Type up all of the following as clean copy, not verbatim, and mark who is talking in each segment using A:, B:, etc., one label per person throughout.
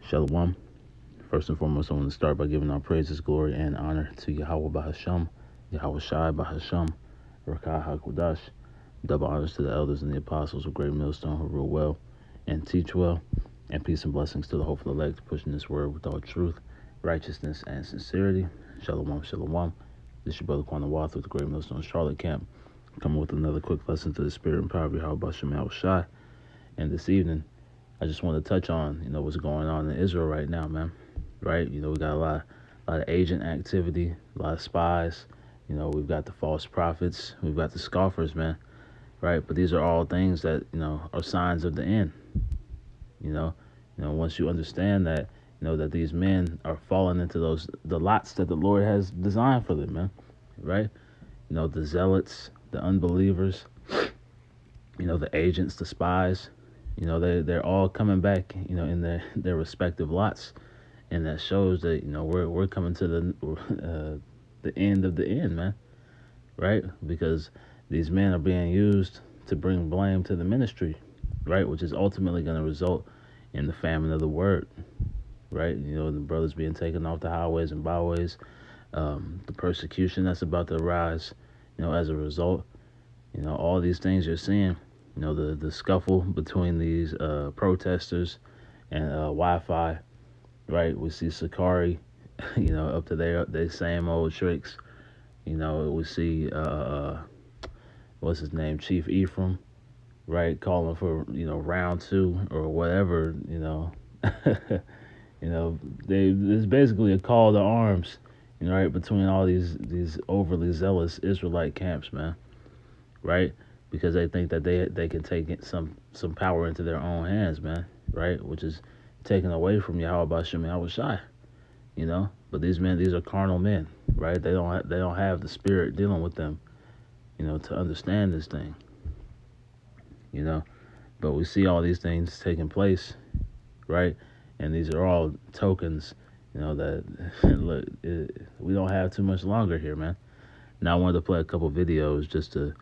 A: Shalom. First and foremost, I want to start by giving our praises, glory, and honor to Yahweh Bahasham, Yahweh Shai Bahasham, Rakah HaKodash. Double honors to the elders and the apostles of Great Millstone who rule well and teach well, and peace and blessings to the hopeful elect pushing this word with all truth, righteousness, and sincerity. Shalom, shalom. This is your brother Quan Wath with the Great Millstone Charlotte Camp, coming with another quick lesson to the spirit and power of Yahweh Bahasham Yahweh Shai. And this evening, I just want to touch on, what's going on in Israel right now, man. Right? We got a lot of agent activity, a lot of spies. We've got the false prophets, we've got the scoffers, man. Right? But these are all things that, are signs of the end. Once you understand that, that these men are falling into the lots that the Lord has designed for them, man. Right? The zealots, the unbelievers, the agents, the spies. They're all coming back, in their respective lots, and that shows that we're coming to the end of the end, man, right? Because these men are being used to bring blame to the ministry, right? Which is ultimately going to result in the famine of the word, right? The brothers being taken off the highways and byways, the persecution that's about to arise, as a result, all these things you're seeing. The scuffle between these protesters and Wi-Fi, right? We see Sakari, up to their same old tricks. We see, what's his name, Chief Ephraim, right? Calling for, round two or whatever, There's basically a call to arms, right? Between all these overly zealous Israelite camps, man, right? Because they think that they can take some power into their own hands, man, right? Which is taken away from Yahweh Bashem Yahweh Shai, But these are carnal men, right? They don't have the spirit dealing with them, to understand this thing, But we see all these things taking place, right? And these are all tokens, that look, we don't have too much longer here, man. Now I wanted to play a couple videos just to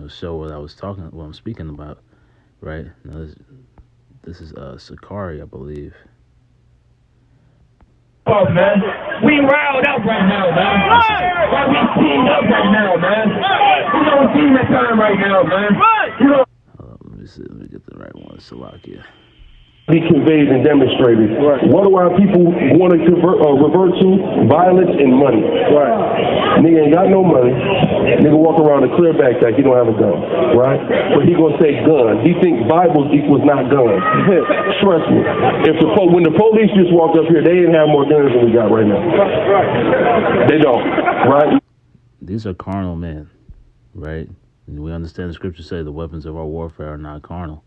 A: show what I'm speaking about, right? Now this is Sakari, I believe.
B: Oh man, we riled up right now, man. We teamed up right now, man. We on demon time right now, man.
A: Let me see. Let me get the right one. Salakia.
C: He conveyed and demonstrated. Right. What do our people want to revert to? Violence and money. Right. Nigga ain't got no money. Nigga walk around a clear backpack. He don't have a gun. Right? But he gonna say gun. He think Bibles equals not guns. Trust me. When the police just walked up here, they didn't have more guns than we got right now. Right. They don't. Right?
A: These are carnal men. Right? And we understand the scriptures say the weapons of our warfare are not carnal.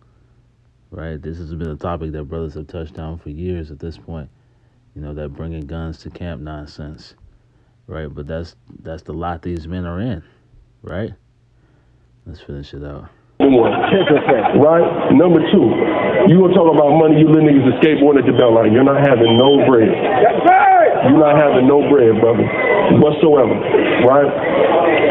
A: Right, this has been a topic that brothers have touched on for years at this point. That bringing guns to camp nonsense, right? But that's the lot these men are in, right? Let's finish it out.
C: Right? Number two, you gonna talk about money, you little niggas are skateboarding at the belt line. You're not having no bread. You're not having no bread, brother, whatsoever, right?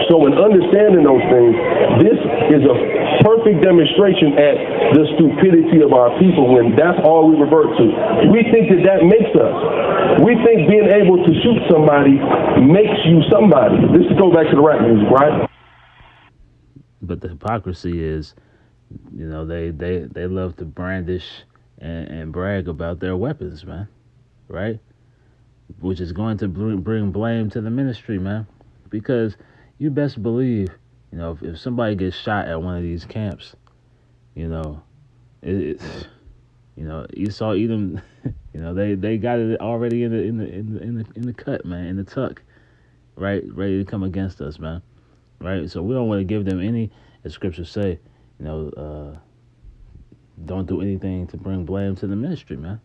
C: So in understanding those things, this is a perfect demonstration at the stupidity of our people when that's all we revert to. We think that makes us. We think being able to shoot somebody makes you somebody. This goes back to the rap music, right?
A: But the hypocrisy is, they love to brandish and brag about their weapons, man, right? Which is going to bring blame to the ministry, man, because you best believe, if somebody gets shot at one of these camps, it's, Esau, Edom, they got it already in the cut, man, in the tuck, right, ready to come against us, man, right. So we don't want to give them any, as scriptures say, don't do anything to bring blame to the ministry, man,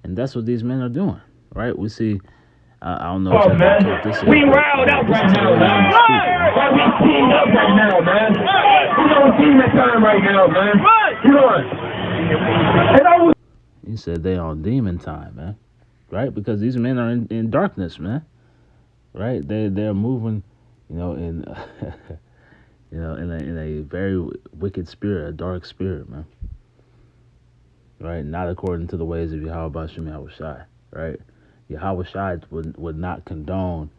A: and that's what these men are doing, right. We see. I don't know if
B: man.
A: this is.
B: We riled up right now, man. We teamed up right now, man. We on demon time right now, man.
A: He said they on demon time, man. Right? Because these men are in darkness, man. Right? They're moving, in in a very wicked spirit, a dark spirit, man. right? Not according to the ways of Yahweh Bashim Yahushai, right? Yahweh Shai would not condone,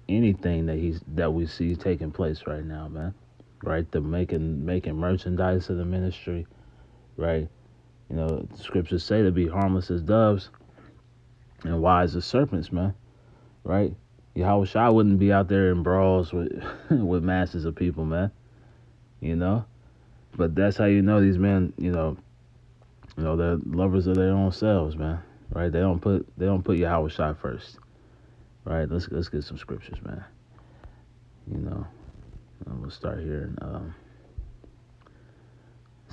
A: anything that we see taking place right now, man. Right? The making merchandise of the ministry, right? The scriptures say to be harmless as doves and wise as serpents, man. Right? Yahweh Shai wouldn't be out there in brawls with with masses of people, man. But that's how these men, they're lovers of their own selves, man. Right? They don't put Yahweh Shai first. Right? Let's get some scriptures, man. We'll start here in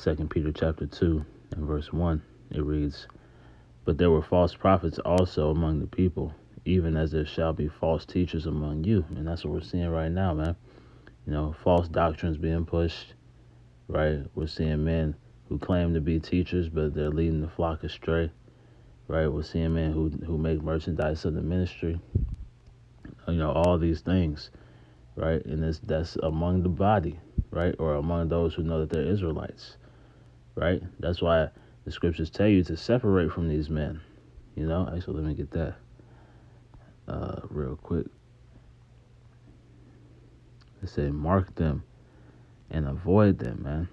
A: 2 Peter chapter 2 and verse 1. It reads, "But there were false prophets also among the people, even as there shall be false teachers among you." And that's what we're seeing right now, man. False doctrines being pushed, right? We're seeing men who claim to be teachers, but they're leading the flock astray, right? We're seeing men who make merchandise of the ministry, all these things, right? And that's among the body, right? Or among those who know that they're Israelites, right? That's why the scriptures tell you to separate from these men, Actually, let me get that real quick. It said, mark them and avoid them, man.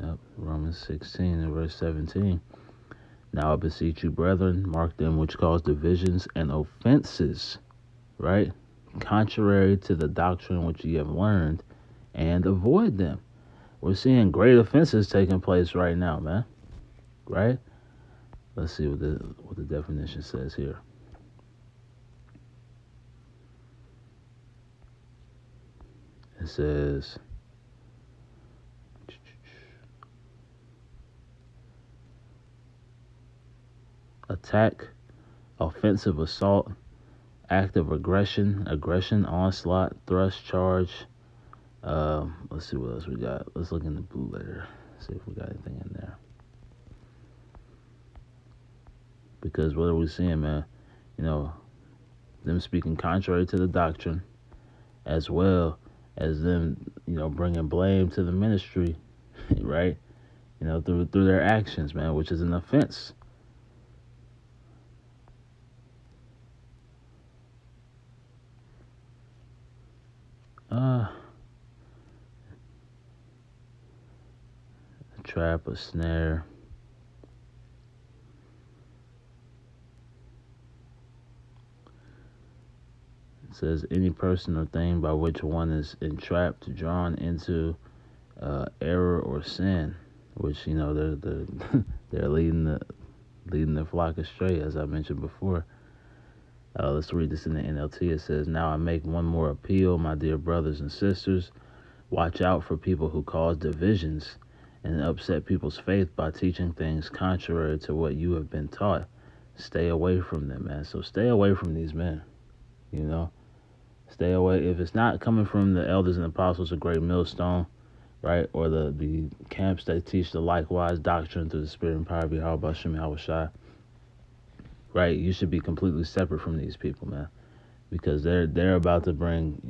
A: Yep, Romans 16 and verse 17. "Now I beseech you, brethren, mark them which cause divisions and offenses," right? "Contrary to the doctrine which ye have learned, and avoid them." We're seeing great offenses taking place right now, man. Right? Let's see what the definition says here. It says, attack, offensive assault, act of aggression, onslaught, thrust, charge. Let's see what else we got. Let's look in the blue letter. See if we got anything in there. Because what are we seeing, man? Them speaking contrary to the doctrine, as well as them, bringing blame to the ministry, right? Through their actions, man, which is an offense. A trap, a snare. It says any person or thing by which one is entrapped, drawn into error or sin, which they're they're leading the flock astray, as I mentioned before. Let's read this in the NLT. It says, "Now I make one more appeal, my dear brothers and sisters. Watch out for people who cause divisions and upset people's faith by teaching things contrary to what you have been taught. Stay away from them, man." So stay away from these men, Stay away. If it's not coming from the elders and apostles of Great Millstone, right, or the camps that teach the likewise doctrine through the Spirit and power of Yahweh Bashim Yahushai, right, you should be completely separate from these people, man, because they're about to bring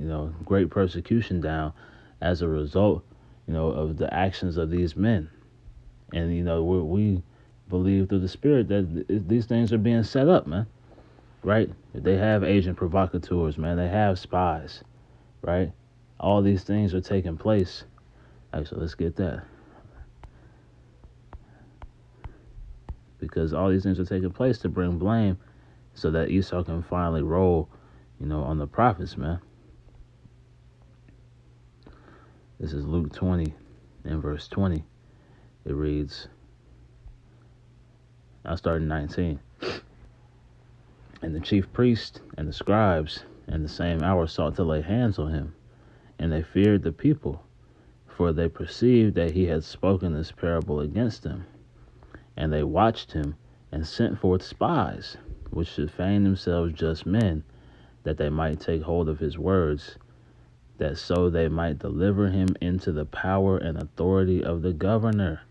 A: great persecution down as a result of the actions of these men. And we believe through the Spirit that these things are being set up, man, right? They have agent provocateurs, man. They have spies, right? All these things are taking place. Actually, let's get that. Because all these things are taking place to bring blame so that Esau can finally roll, on the prophets, man. This is Luke 20 and verse 20. It reads, I'll start in 19. "And the chief priests and the scribes in the same hour sought to lay hands on him, and they feared the people, for they perceived that he had spoken this parable against them. And they watched him and sent forth spies, which should feign themselves just men, that they might take hold of his words, that so they might deliver him into the power and authority of the governor."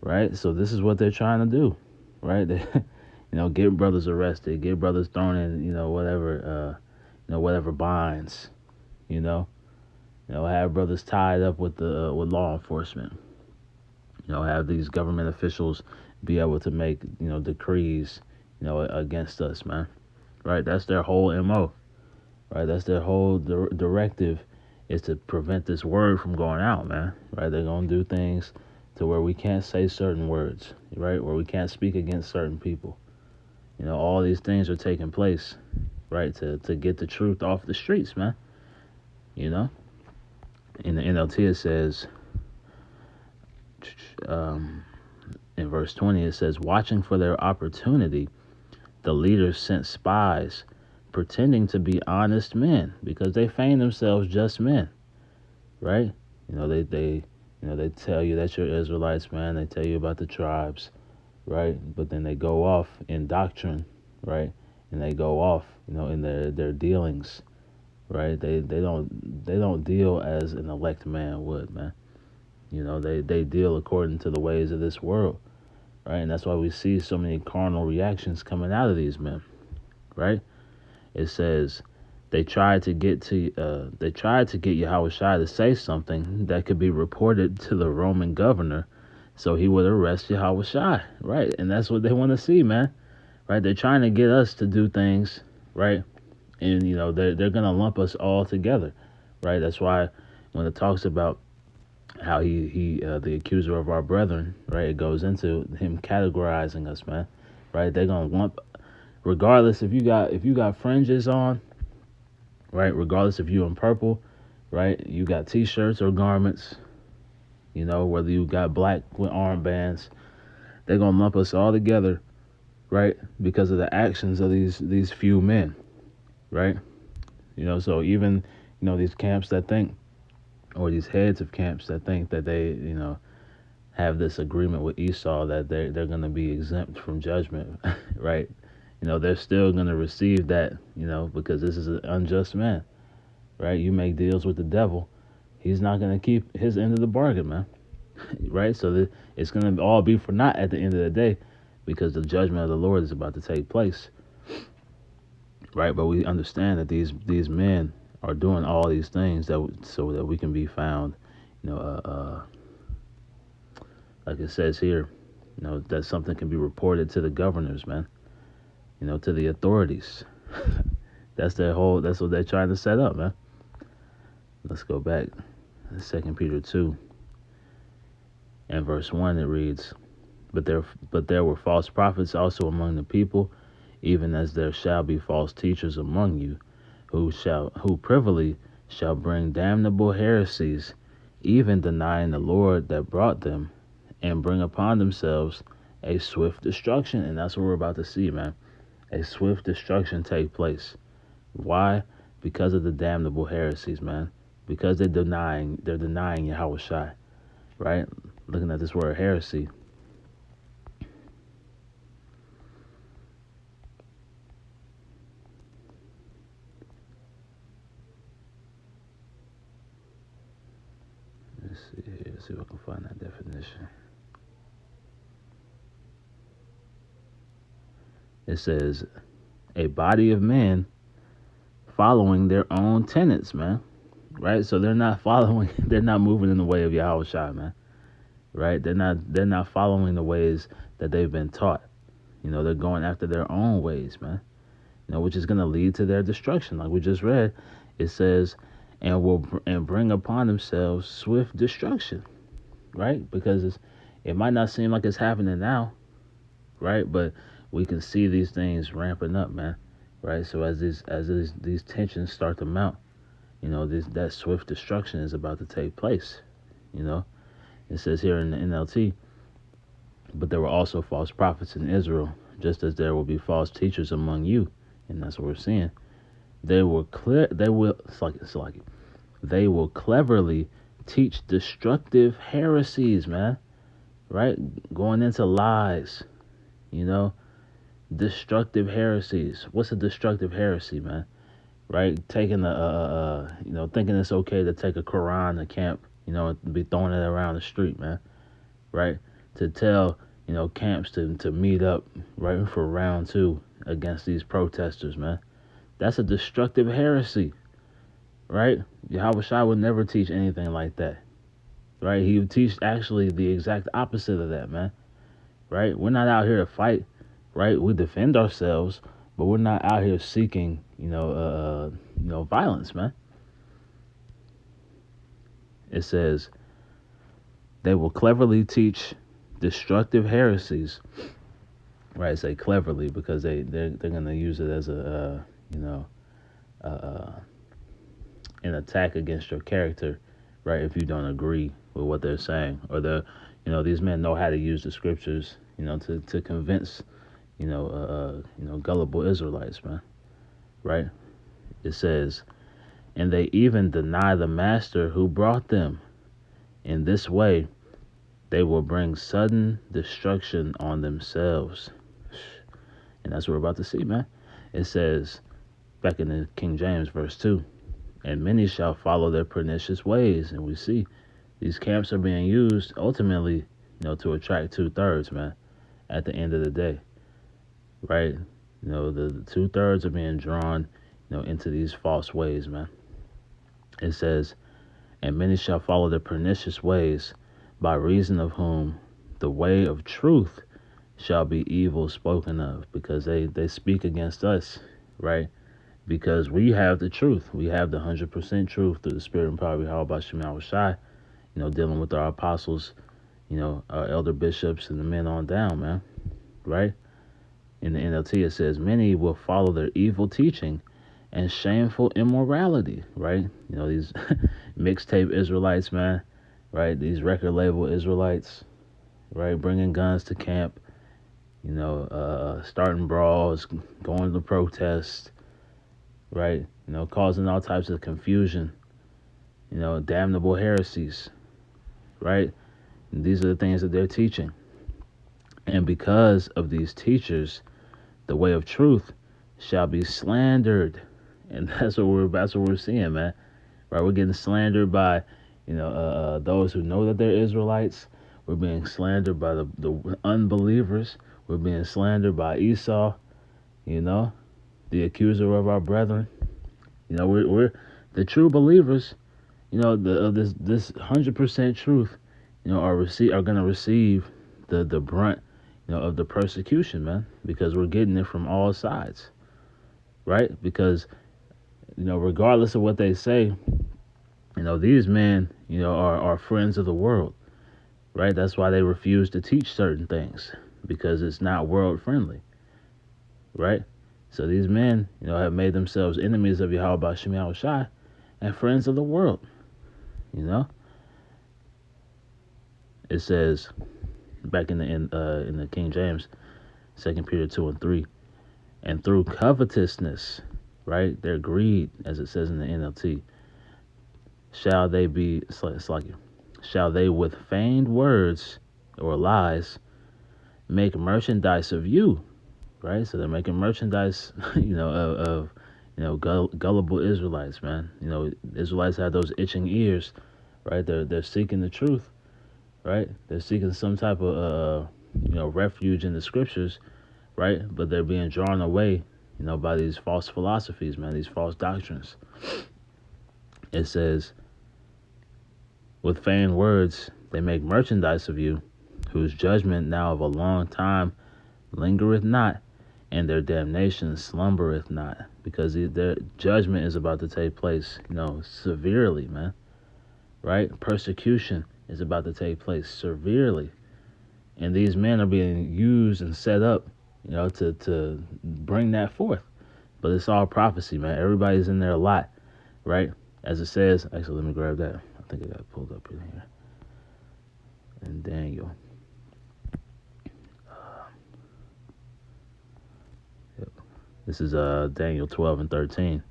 A: Right? So this is what they're trying to do, right? They, get brothers arrested, get brothers thrown in, whatever binds, Have brothers tied up with the with law enforcement. Have these government officials be able to make decrees against us, man. Right? That's their whole mo. Right? That's their whole directive is to prevent this word from going out, man. Right? They're gonna do things to where we can't say certain words, right? Where we can't speak against certain people. All these things are taking place, right? To get the truth off the streets, man. You know, in the NLT it says, in verse 20 it says, watching for their opportunity, the leaders sent spies, pretending to be honest men, because they feign themselves just men, right? They tell you that you're Israelites, man. They tell you about the tribes, right? But then they go off in doctrine, right? And they go off, in their dealings, right? They don't deal as an elect man would, man. They deal according to the ways of this world, right? And that's why we see so many carnal reactions coming out of these men, right? It says they tried to get Yahushua to say something that could be reported to the Roman governor, so he would arrest Yahushua, right? And that's what they want to see, man, right? They're trying to get us to do things, right? And they're gonna lump us all together, right? That's why when it talks about how he the accuser of our brethren, right? It goes into him categorizing us, man, right? They're gonna lump, regardless if you got fringes on, right? Regardless if you in purple, right? You got t-shirts or garments, whether you got black with armbands, they're gonna lump us all together, right? Because of the actions of these few men, right? So even these camps that think, or these heads of camps that think that they have this agreement with Esau that they're gonna be exempt from judgment, right? They're still gonna receive that, because this is an unjust man, right? You make deals with the devil, he's not gonna keep his end of the bargain, man, right? So it's gonna all be for naught at the end of the day, because the judgment of the Lord is about to take place, right? But we understand that these men are doing all these things so that we can be found, like it says here, that something can be reported to the governors, man, to the authorities. That's what they're trying to set up, man. Let's go back. 2 Peter 2 and verse 1, it reads, But there were false prophets also among the people, even as there shall be false teachers among you, who privily shall bring damnable heresies, even denying the Lord that brought them, and bring upon themselves a swift destruction. And that's what we're about to see, man. A swift destruction take place. Why? Because of the damnable heresies, man. Because they're denying Yahushua, right? Looking at this word heresy. Let's see here. See if I can find that definition. It says, a body of men following their own tenets, man. Right? So they're not moving in the way of Yahushua, man. Right? They're not following the ways that they've been taught. They're going after their own ways, man. Which is going to lead to their destruction. Like we just read, it says, and bring upon themselves swift destruction, right? Because it might not seem like it's happening now, right? But we can see these things ramping up, man, right? So as these tensions start to mount, that swift destruction is about to take place. It says here in the NLT, but there were also false prophets in Israel, just as there will be false teachers among you, and that's what we're seeing. They will cleverly teach destructive heresies, man. Right? Going into lies, destructive heresies. What's a destructive heresy, man? Right? Taking thinking it's okay to take a Quran to camp, and be throwing it around the street, man. Right? To tell, camps to meet up right for round 2 against these protesters, man. That's a destructive heresy, right? Yahweh Shai would never teach anything like that, right? He would teach actually the exact opposite of that, man, right? We're not out here to fight, right? We defend ourselves, but we're not out here seeking, violence, man. It says they will cleverly teach destructive heresies, right? Say cleverly because they're gonna use it as an attack against your character, right? If you don't agree with what they're saying, or these men know how to use the scriptures, to convince, gullible Israelites, man, right? It says, and they even deny the master who brought them. In this way, they will bring sudden destruction on themselves. And that's what we're about to see, man. It says, back in the King James, verse 2, and many shall follow their pernicious ways. And we see these camps are being used ultimately, to attract 2/3, man, at the end of the day, right? The 2/3 are being drawn, into these false ways, man. It says, and many shall follow their pernicious ways, by reason of whom the way of truth shall be evil spoken of, because they speak against us, right? Because we have the truth. We have the 100% truth through the Spirit and power of Yahweh Shai, Shai, dealing with our apostles, our elder bishops and the men on down, man, right? In the NLT, it says, many will follow their evil teaching and shameful immorality, right? These mixtape Israelites, man, right? These record label Israelites, right? Bringing guns to camp, starting brawls, going to protests, right? Causing all types of confusion, damnable heresies, right? And these are the things that they're teaching. And because of these teachers, the way of truth shall be slandered. And that's what we're seeing, man. Right? We're getting slandered by, those who know that they're Israelites. We're being slandered by the unbelievers. We're being slandered by Esau, the accuser of our brethren. We're the true believers, of this 100% truth, are gonna receive the brunt, of the persecution, man, because we're getting it from all sides, right? Because regardless of what they say, these men, are friends of the world, right? That's why they refuse to teach certain things, because it's not world friendly, right? So these men, have made themselves enemies of Yahweh Shai and friends of the world, It says back in the King James, 2 Peter 2:3, and through covetousness, right, their greed, as it says in the NLT, shall they with feigned words or lies make merchandise of you, right? So they're making merchandise, of gullible Israelites, man. Israelites have those itching ears, right? They're seeking the truth, right? They're seeking some type of refuge in the scriptures, right? But they're being drawn away, by these false philosophies, man, these false doctrines. It says, with feigned words they make merchandise of you, whose judgment now of a long time lingereth not, and their damnation slumbereth not, because their judgment is about to take place, severely, man, right? Persecution is about to take place severely, and these men are being used and set up, to bring that forth. But it's all prophecy, man. Everybody's in there a lot, right? As it says, actually, let me grab that. I think I got it pulled up in here. And Daniel. This is Daniel 12:13.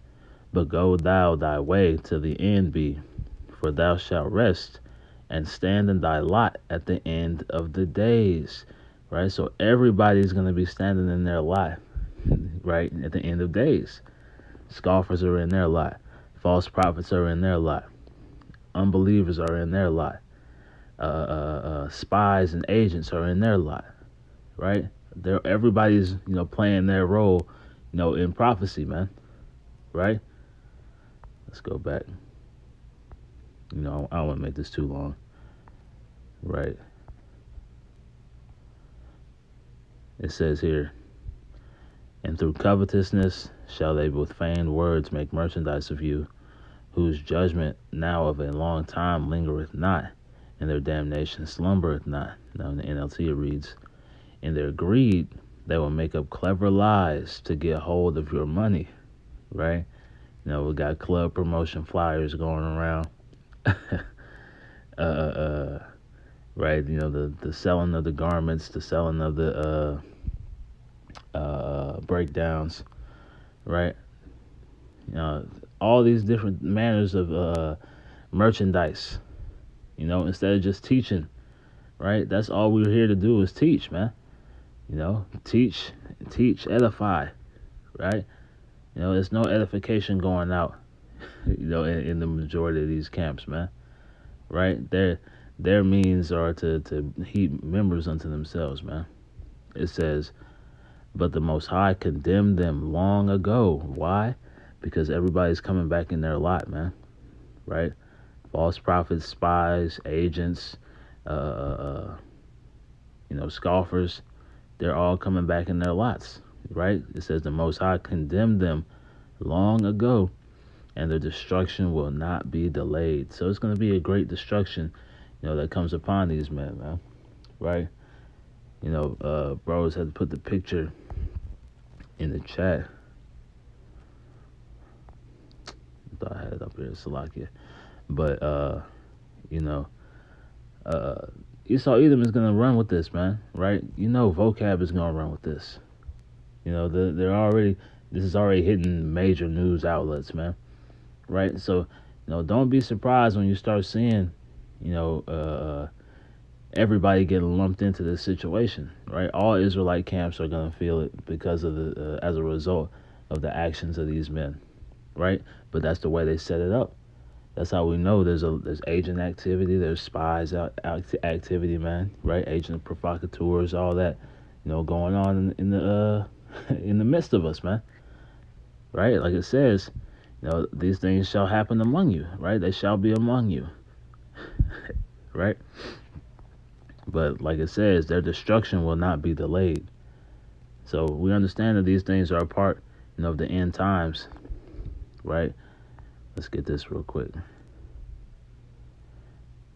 A: But go thou thy way till the end be, for thou shalt rest and stand in thy lot at the end of the days. Right? So everybody's going to be standing in their lot, right, at the end of days. Scoffers are in their lot. False prophets are in their lot. Unbelievers are in their lot. Spies and agents are in their lot, right? Everybody's, playing their role, in prophecy, man, right? Let's go back. I don't want to make this too long. Right. It says here, and through covetousness shall they with feigned words make merchandise of you, whose judgment now of a long time lingereth not, and their damnation slumbereth not. Now in the NLT it reads, in their greed they will make up clever lies to get hold of your money. Right? We got club promotion flyers going around. Right? The selling of the garments, the selling of the breakdowns, right? All these different manners of merchandise. Instead of just teaching, right? That's all we're here to do is teach, man. Teach, edify, right? There's no edification going out, in the majority of these camps, man. Right? Their means are to heap members unto themselves, man. It says, but the Most High condemned them long ago. Why? Because everybody's coming back in their lot, man. Right? False prophets, spies, agents, scoffers. They're all coming back in their lots. Right? It says the Most High condemned them long ago, and their destruction will not be delayed. So it's going to be a great destruction, that comes upon these men, man. Right? Bros had to put the picture in the chat. I thought I had it up here, Salakia. But, Esau Edom is going to run with this, man. Right? Vocab is going to run with this. They're already, this is already hitting major news outlets, man. Right? So, don't be surprised when you start seeing, everybody getting lumped into this situation, right? All Israelite camps are going to feel it because of as a result of the actions of these men, right? But that's the way they set it up. That's how we know there's agent activity, there's spies activity, man, right? Agent provocateurs, all that, going on in the in the midst of us, man, right? Like it says, these things shall happen among you, right? They shall be among you, right? But like it says, their destruction will not be delayed. So we understand that these things are a part, of the end times, right? Let's get this real quick.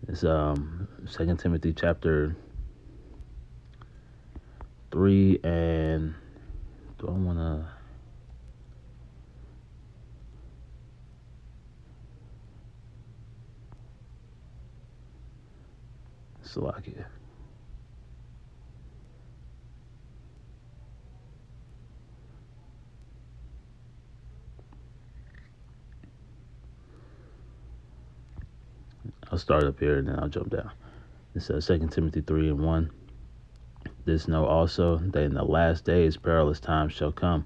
A: It's 2 Timothy chapter 3, and do I want to... Salakia. I'll start up here and then I'll jump down. It says 2 Timothy 3:1. This know also that in the last days perilous times shall come,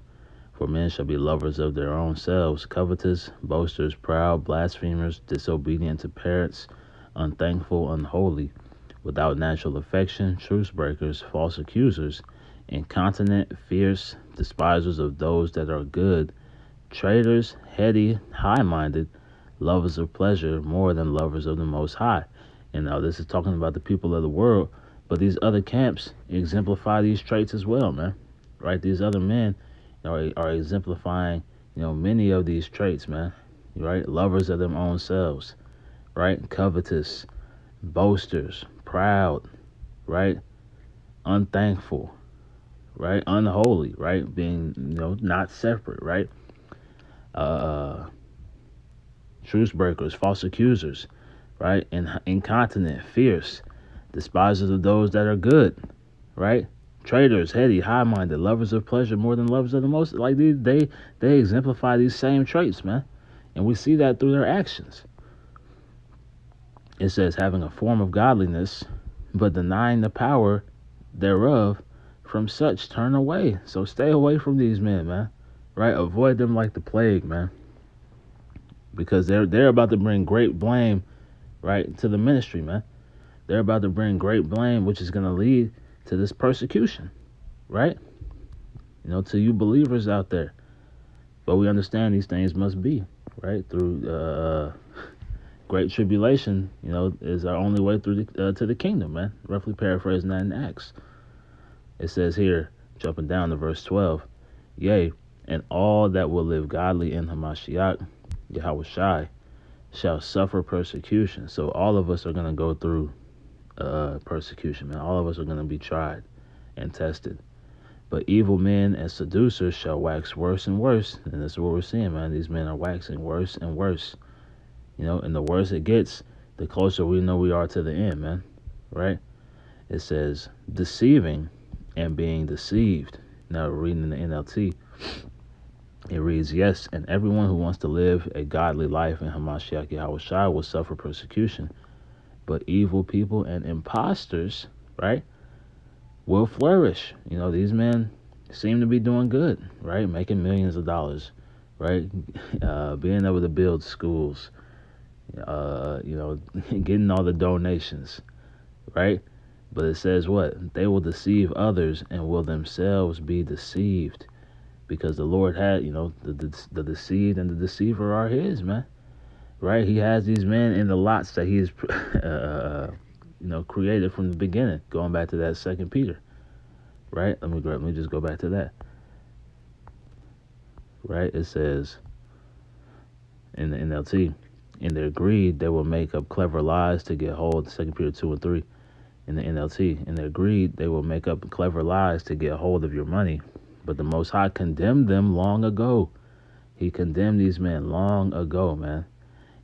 A: for men shall be lovers of their own selves, covetous, boasters, proud, blasphemers, disobedient to parents, unthankful, unholy, without natural affection, truce breakers, false accusers, incontinent, fierce, despisers of those that are good, traitors, heady, high-minded, lovers of pleasure more than lovers of the Most High. And now this is talking about the people of the world, but these other camps exemplify these traits as well, man. Right? These other men are exemplifying, many of these traits, man. Right? Lovers of their own selves, right? Covetous, boasters, proud, right? Unthankful, right? Unholy, right? Being, not separate, right? Truce breakers, false accusers, right? Incontinent, fierce, despisers of those that are good, right? Traitors, heady, high-minded, lovers of pleasure more than lovers of the most. Like they exemplify these same traits, man, and we see that through their actions. It says, having a form of godliness, but denying the power thereof, from such turn away. So stay away from these men, man. Right? Avoid them like the plague, man. Because they're about to bring great blame, right, to the ministry, man. They're about to bring great blame, which is going to lead to this persecution, right? To you believers out there, But we understand these things must be, right? Through great tribulation, is our only way through to the kingdom, man. Roughly paraphrasing that in Acts. It says here, jumping down to verse 12, yea, and all that will live godly in Hamashiach, Yahushai, shall suffer persecution. So all of us are going to go through persecution, man. All of us are going to be tried and tested. But evil men and seducers shall wax worse and worse. And that's what we're seeing, man. These men are waxing worse and worse. And the worse it gets, the closer we know we are to the end, man. Right? It says, deceiving and being deceived. Now, reading in the NLT, it reads, yes, and everyone who wants to live a godly life in Hamashiach Yahushua will suffer persecution. But evil people and imposters, right, will flourish. These men seem to be doing good, right? Making millions of dollars, right? Being able to build schools, getting all the donations, right? But it says what? They will deceive others and will themselves be deceived, because the Lord had, the deceived and the deceiver are His, man. Right? He has these men in the lots that He's, created from the beginning. Going back to that 2 Peter, right? Let me just go back to that. Right? It says in the NLT, in their greed they will make up clever lies to get hold. 2 Peter 2 and 3. In the NLT, in their greed they will make up clever lies to get hold of your money. But the Most High condemned them long ago. He condemned these men long ago, man.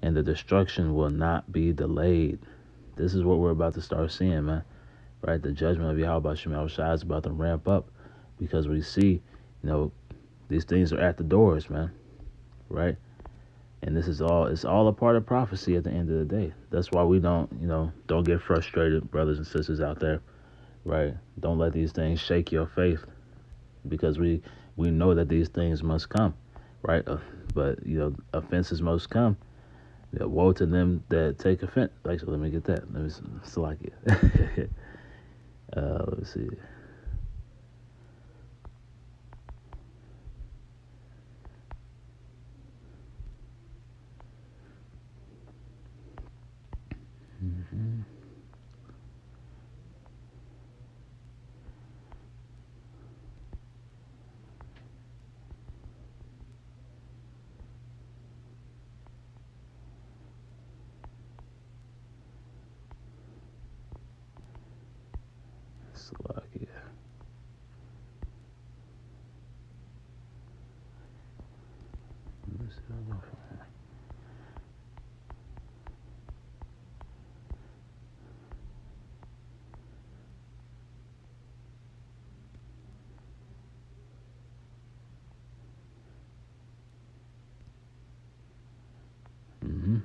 A: And the destruction will not be delayed. This is what we're about to start seeing, man. Right? The judgment of Yahweh Shem Shai is about to ramp up, because we see, these things are at the doors, man. Right? And it's all a part of prophecy at the end of the day. That's why we don't get frustrated, brothers and sisters out there. Right? Don't let these things shake your faith, because we know that these things must come. Right? But, offenses must come. Yeah, woe to them that take offense. Actually, let me get that. Let me select it. Let's see. Mm-hmm. Select it.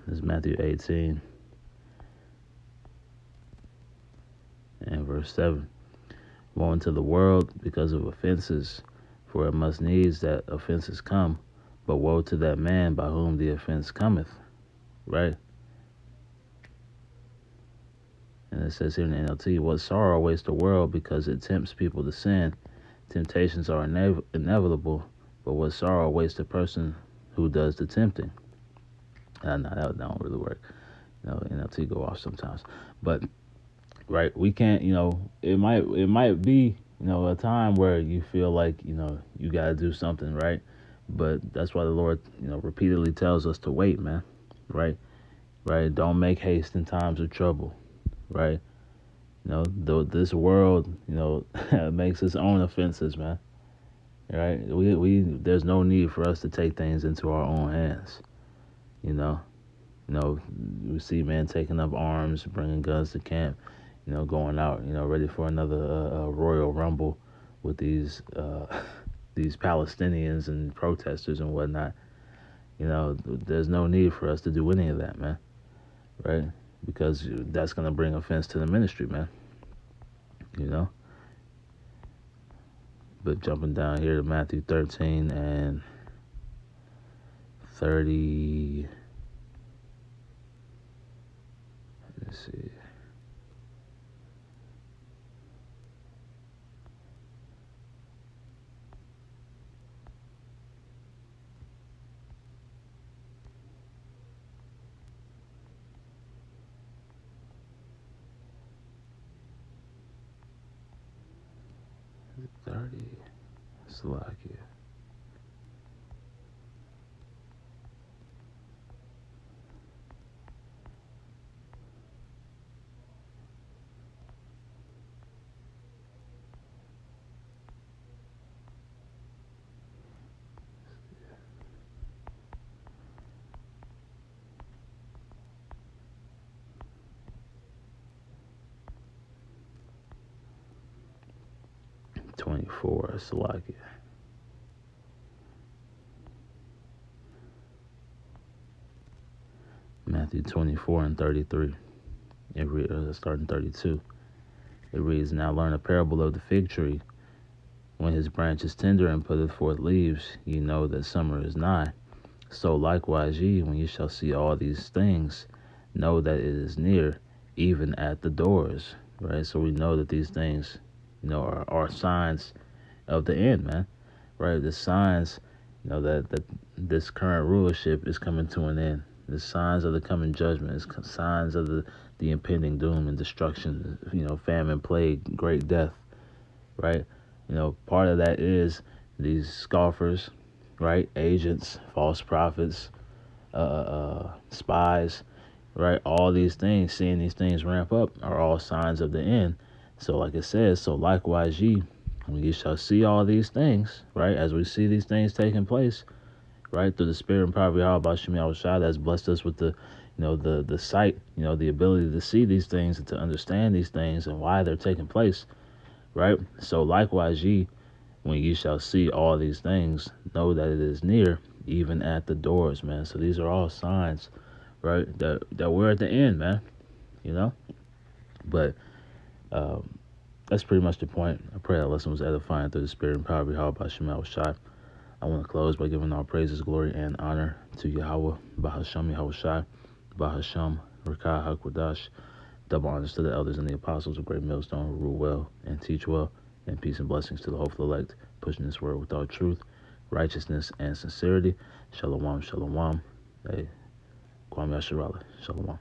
A: This is Matthew 18 and verse 7. Woe unto the world because of offenses, for it must needs that offenses come, but woe to that man by whom the offense cometh. Right? And it says here in the NLT, what sorrow awaits the world because it tempts people to sin. Temptations are inevitable, but what sorrow awaits the person who does the tempting. No, that don't really work. NLT go off sometimes. But, right, we can't, it might be, a time where you feel like, you got to do something, right? But that's why the Lord, repeatedly tells us to wait, man. Right? Right? Don't make haste in times of trouble. Right? This world, makes its own offenses, man. Right? We there's no need for us to take things into our own hands. We see men taking up arms, bringing guns to camp, going out, ready for another royal rumble with these Palestinians and protesters and whatnot. There's no need for us to do any of that, man. Right? Because that's going to bring offense to the ministry, man. But jumping down here to Matthew 13 and 30. Let's see. 30. Slovakia. '24. Slovakia. Matthew 24 and 33. Starting 32. It reads, Now learn a parable of the fig tree. When his branch is tender and putteth forth leaves, ye know that summer is nigh. So likewise ye, when ye shall see all these things, know that it is near, even at the doors. Right? So we know that these things, are signs of the end, man. Right? The signs, that this current rulership is coming to an end. The signs of the coming judgment. It's signs of the impending doom and destruction. Famine, plague, great death. Right? Part of that is these scoffers, right? Agents, false prophets, spies, right? All these things, seeing these things ramp up, are all signs of the end. So, like it says, so likewise ye, when ye shall see all these things, right? As we see these things taking place, right? Through the Spirit and power of Yahweh Shem Yahushua that's blessed us with the sight, the ability to see these things and to understand these things and why they're taking place, right? So likewise ye, when ye shall see all these things, know that it is near, even at the doors, man. So these are all signs, right? That we're at the end, man. But that's pretty much the point. I pray that lesson was edifying through the Spirit and power of Yahweh Shem Yahushua. I want to close by giving all praises, glory, and honor to Yahweh, Bahasham Yahushua, Bahasham Rakah HaKwadash. Double honors to the elders and the apostles of Great Millstone who rule well and teach well, and peace and blessings to the hopeful elect, pushing this word with all truth, righteousness, and sincerity. Shalom, shalom. Hey, Kwame Asherala. Shalom.